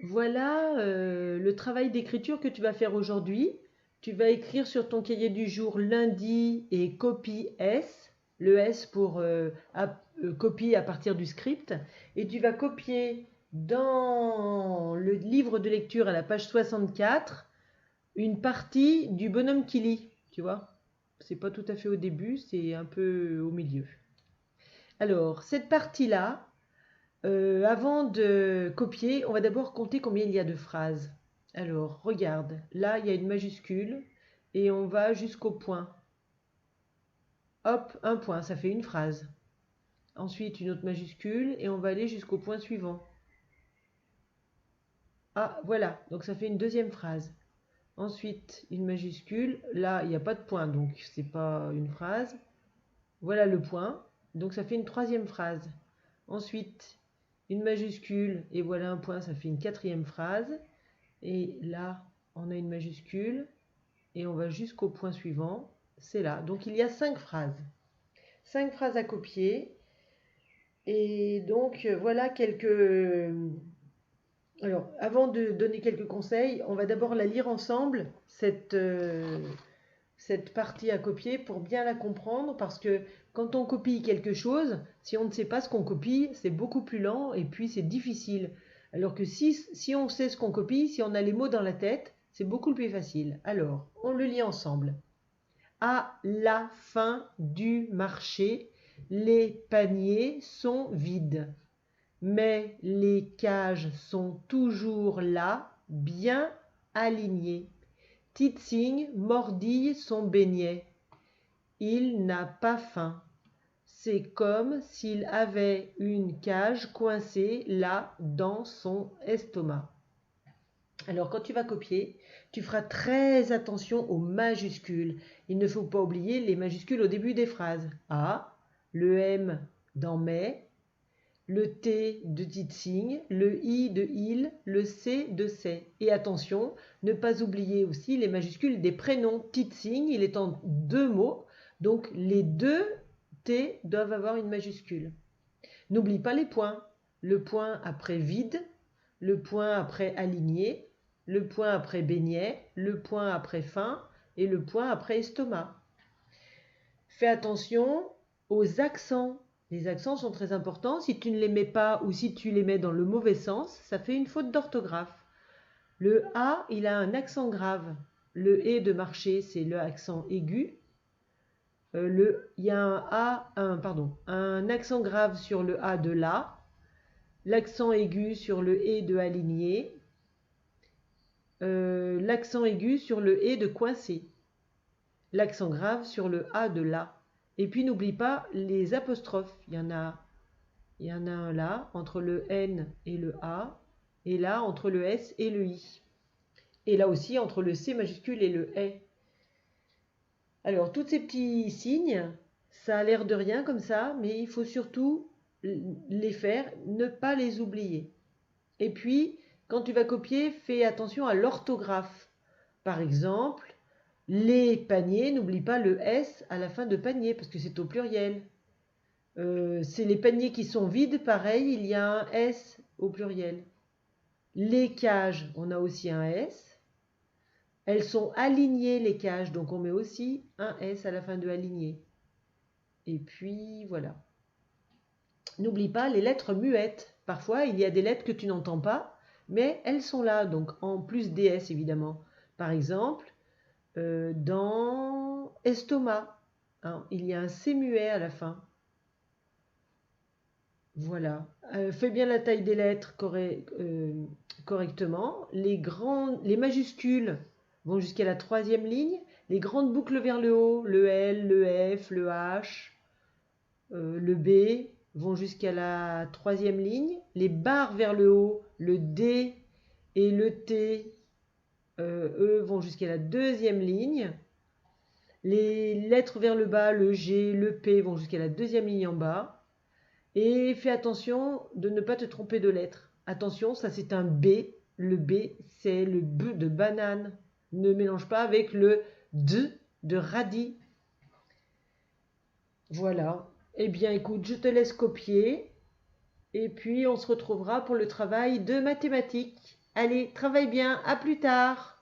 Voilà le travail d'écriture que tu vas faire aujourd'hui. Tu vas écrire sur ton cahier du jour lundi et copie S, le S pour copie à partir du script. Et tu vas copier dans le livre de lecture à la page 64 une partie du bonhomme qui lit. Tu vois, c'est pas tout à fait au début, c'est un peu au milieu. Alors, cette partie-là, avant de copier, on va d'abord compter combien il y a de phrases. Alors, regarde, là, il y a une majuscule et on va jusqu'au point. Hop, un point, ça fait une phrase. Ensuite, une autre majuscule et on va aller jusqu'au point suivant. Ah, voilà, donc ça fait une deuxième phrase. Ensuite, une majuscule. Là, il n'y a pas de point, donc c'est pas une phrase. Voilà le point, donc ça fait une troisième phrase. Ensuite, une majuscule et voilà un point, ça fait une quatrième phrase. Et là, on a une majuscule et on va jusqu'au point suivant. C'est là. Donc il y a 5 phrases. 5 phrases à copier. Et donc voilà quelques... Alors, avant de donner quelques conseils, on va d'abord la lire ensemble, cette partie à copier, pour bien la comprendre, parce que quand on copie quelque chose, si on ne sait pas ce qu'on copie, c'est beaucoup plus lent et puis c'est difficile. Alors que si on sait ce qu'on copie, si on a les mots dans la tête, c'est beaucoup plus facile. Alors, on le lit ensemble. À la fin du marché, les paniers sont vides, mais les cages sont toujours là, bien alignées. Titsing mordille son beignet. Il n'a pas faim. C'est comme s'il avait une cage coincée là dans son estomac. Alors quand tu vas copier, tu feras très attention aux majuscules. Il ne faut pas oublier les majuscules au début des phrases. A, le M dans mais, le T de Titsing, le I de il, le C de c'est. Et attention, ne pas oublier aussi les majuscules des prénoms. Titsing, il est en 2 mots, donc les 2 T doivent avoir une majuscule. N'oublie pas les points. Le point après vide, le point après aligné, le point après beignet, le point après faim et le point après estomac. Fais attention aux accents. Les accents sont très importants. Si tu ne les mets pas ou si tu les mets dans le mauvais sens, ça fait une faute d'orthographe. Le A, il a un accent grave. Le E de marché, c'est le accent aigu. Il y a un accent grave sur le A de là, l'accent aigu sur le E de aligné, l'accent aigu sur le E de coincé, l'accent grave sur le A de là. Et puis n'oublie pas les apostrophes. Il y en a un là, entre le N et le A, et là, entre le S et le I. Et là aussi, entre le C majuscule et le E. Alors, tous ces petits signes, ça a l'air de rien comme ça, mais il faut surtout les faire, ne pas les oublier. Et puis, quand tu vas copier, fais attention à l'orthographe. Par exemple, les paniers, n'oublie pas le S à la fin de panier, parce que c'est au pluriel. C'est les paniers qui sont vides, pareil, il y a un S au pluriel. Les cages, on a aussi un S. Elles sont alignées, les cages, donc on met aussi un S à la fin de aligné. Et puis voilà. N'oublie pas les lettres muettes. Parfois, il y a des lettres que tu n'entends pas, mais elles sont là, donc en plus des S évidemment. Par exemple, dans estomac, hein, il y a un C muet à la fin. Voilà. Fais bien la taille des lettres correctement. Les majuscules vont jusqu'à la troisième ligne. Les grandes boucles vers le haut, le L, le F, le H, le B, vont jusqu'à la troisième ligne. Les barres vers le haut, le D et le T, eux, vont jusqu'à la deuxième ligne. Les lettres vers le bas, le G, le P, vont jusqu'à la deuxième ligne en bas. Et fais attention de ne pas te tromper de lettre. Attention, ça c'est un B. Le B, c'est le B de banane. Ne mélange pas avec le D de radis. Voilà. Eh bien, écoute, je te laisse copier. Et puis, on se retrouvera pour le travail de mathématiques. Allez, travaille bien, à plus tard.